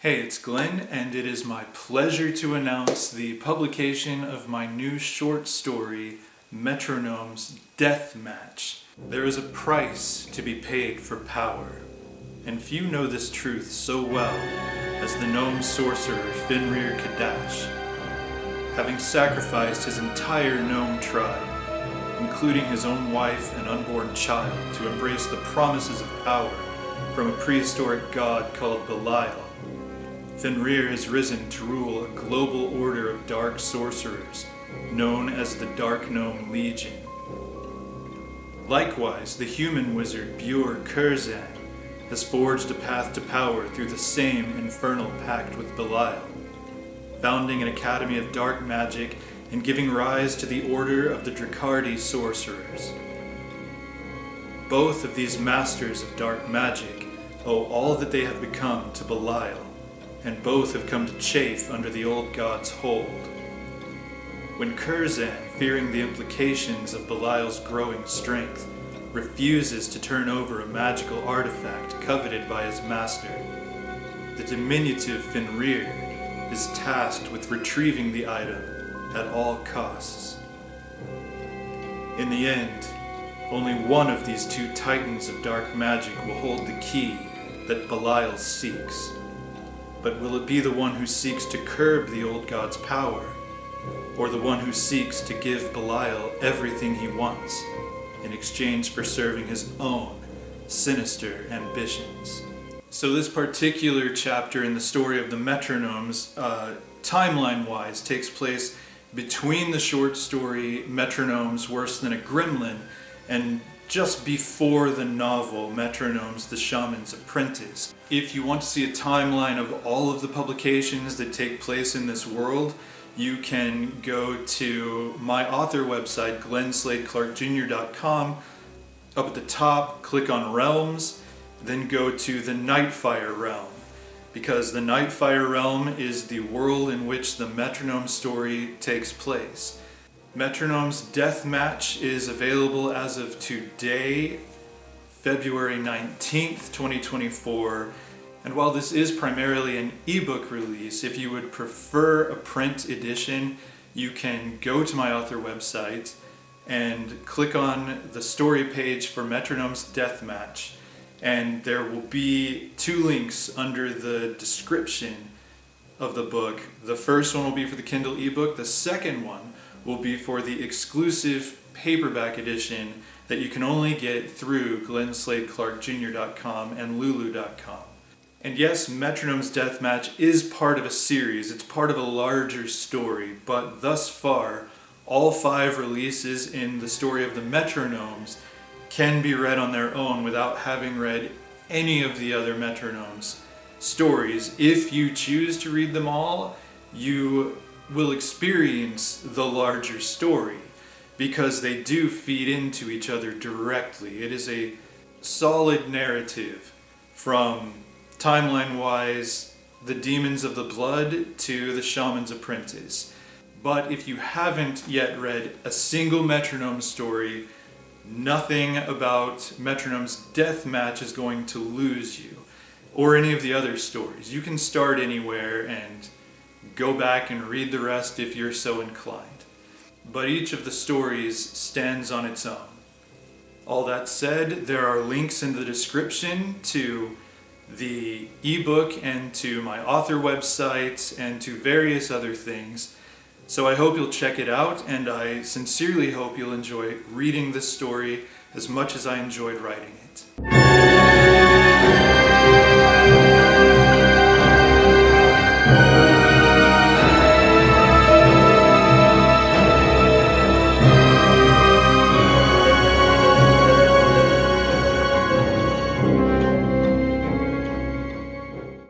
Hey, it's Glenn, and it is my pleasure to announce the publication of my new short story, Metrognomes Deathmatch. There is a price to be paid for power, and few know this truth so well as the gnome sorcerer Fenrir Qadash. Having sacrificed his entire gnome tribe, including his own wife and unborn child, to embrace the promises of power from a prehistoric god called Belial, Fenrir has risen to rule a global order of dark sorcerers, known as the Darkgnome Legion. Likewise, the human wizard Buer Kurzan has forged a path to power through the same infernal pact with Belial, founding an academy of dark magic and giving rise to the order of the Drakardi Sorcerers. Both of these masters of dark magic owe all that they have become to Belial, and both have come to chafe under the old god's hold. When Kurzan, fearing the implications of Belial's growing strength, refuses to turn over a magical artifact coveted by his master, the diminutive Fenrir is tasked with retrieving the item at all costs. In the end, only one of these two titans of dark magic will hold the key that Belial seeks. But will it be the one who seeks to curb the old god's power, or the one who seeks to give Belial everything he wants in exchange for serving his own sinister ambitions? So this particular chapter in the story of the Metrognomes, timeline-wise, takes place between the short story Metrognomes Worse Than a Gremlin and just before the novel Metrognomes the Shaman's Apprentice. If you want to see a timeline of all of the publications that take place in this world, you can go to my author website, glennsladeClarkJr.com. Up at the top, click on Realms, then go to the Nightfire Realm, because the Nightfire Realm is the world in which the Metronome story takes place. Metrognomes Deathmatch is available as of today, February 19th, 2024. And while this is primarily an ebook release, if you would prefer a print edition, you can go to my author website and click on the story page for Metrognomes Deathmatch. And there will be two links under the description of the book. The first one will be for the Kindle ebook. The second one will be for the exclusive paperback edition that you can only get through glennsladeClarkJr.com and lulu.com. And yes, Metrognomes Deathmatch is part of a series. It's part of a larger story, but thus far, all 5 releases in the story of the Metrognomes can be read on their own without having read any of the other Metrognomes stories. If you choose to read them all, you will experience the larger story because they do feed into each other directly. It is a solid narrative from, timeline-wise, the Demons of the Blood to the Shaman's Apprentice. But if you haven't yet read a single Metronome story, nothing about Metrognomes Deathmatch is going to lose you, or any of the other stories. You can start anywhere and go back and read the rest if you're so inclined. But each of the stories stands on its own. All that said, there are links in the description to the ebook and to my author website and to various other things. So I hope you'll check it out, and I sincerely hope you'll enjoy reading this story as much as I enjoyed writing it.